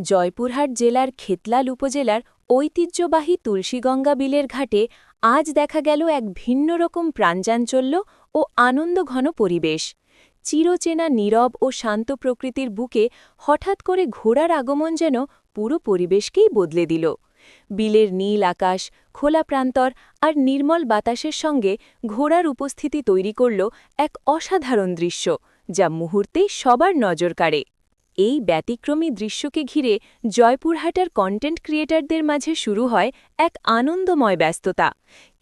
জয়পুরহাট জেলার খেতলাল উপজেলার ঐতিহ্যবাহী তুলসীগঙ্গা বিলের ঘাটে আজ দেখা গেল এক ভিন্ন রকম প্রাণচাঞ্চল্য ও আনন্দঘন পরিবেশ। চিরচেনা নীরব ও শান্ত প্রকৃতির বুকে হঠাৎ করে ঘোড়ার আগমন যেন পুরো পরিবেশকেই বদলে দিল। বিলের নীল আকাশ, খোলা প্রান্তর আর নির্মল বাতাসের সঙ্গে ঘোড়ার উপস্থিতি তৈরি করল এক অসাধারণ দৃশ্য, যা মুহূর্তেই সবার নজর কাড়ে। এই ব্যতিক্রমী দৃশ্যকে ঘিরে জয়পুরহাটের কন্টেন্ট ক্রিয়েটরদের মাঝে শুরু হয় এক আনন্দময় ব্যস্ততা।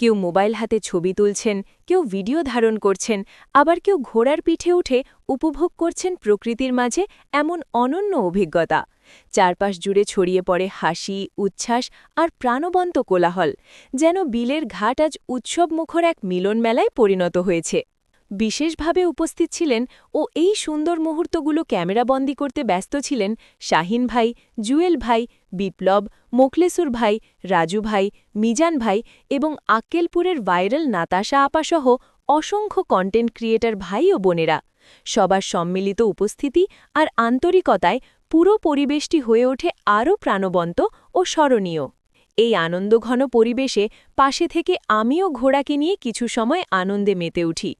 কেউ মোবাইল হাতে ছবি তুলছেন, কেউ ভিডিও ধারণ করছেন, আবার কেউ ঘোড়ার পিঠে উঠে উপভোগ করছেন প্রকৃতির মাঝে এমন অনন্য অভিজ্ঞতা। চারপাশ জুড়ে ছড়িয়ে পড়ে হাসি, উচ্ছ্বাস আর প্রাণবন্ত কোলাহল, যেন বিলের ঘাট আজ উৎসবমুখর এক মিলন মেলায় পরিণত হয়েছে। বিশেষভাবে উপস্থিত ছিলেন ও এই সুন্দর মুহূর্তগুলো ক্যামেরাবন্দি করতে ব্যস্ত ছিলেন শাহিন ভাই, জুয়েল ভাই, বিপ্লব, মোখলেসুর ভাই, রাজু ভাই, মিজান ভাই এবং আক্কেলপুরের ভাইরাল নাতাশা আপাসহ অসংখ্য কন্টেন্ট ক্রিয়েটর ভাই ও বোনেরা। সবার সম্মিলিত উপস্থিতি আর আন্তরিকতায় পুরো পরিবেশটি হয়ে ওঠে আরও প্রাণবন্ত ও স্মরণীয়। এই আনন্দঘন পরিবেশে পাশে থেকে আমিও ঘোড়াকে নিয়ে কিছু সময় আনন্দে মেতে উঠি।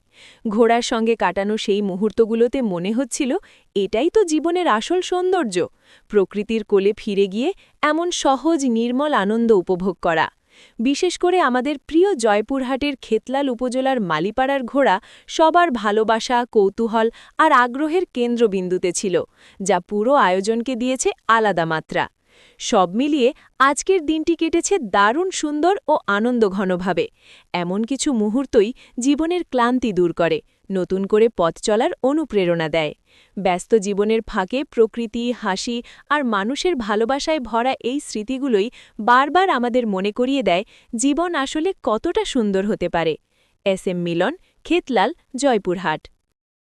ঘোড়ার সঙ্গে কাটানো সেই মুহূর্তগুলোতে মনে হচ্ছিল, এটাই তো জীবনের আসল সৌন্দর্য, প্রকৃতির কোলে ফিরে গিয়ে এমন সহজ নির্মল আনন্দ উপভোগ করা। বিশেষ করে আমাদের প্রিয় জয়পুরহাটের খেতলাল উপজেলার মালিপাড়ার ঘোড়া সবার ভালোবাসা, কৌতূহল আর আগ্রহের কেন্দ্রবিন্দুতে ছিল, যা পুরো আয়োজনকে দিয়েছে আলাদা মাত্রা। সব মিলিয়ে আজকের দিনটি কেটেছে দারুণ সুন্দর ও আনন্দঘনভাবে। এমন কিছু মুহূর্তই জীবনের ক্লান্তি দূর করে, নতুন করে পথ চলার অনুপ্রেরণা দেয়। ব্যস্ত জীবনের ফাঁকে প্রকৃতি, হাসি আর মানুষের ভালোবাসায় ভরা এই স্মৃতিগুলোই বারবার আমাদের মনে করিয়ে দেয় জীবন আসলে কতটা সুন্দর হতে পারে। এস এম মিলন, খেতলাল, জয়পুরহাট।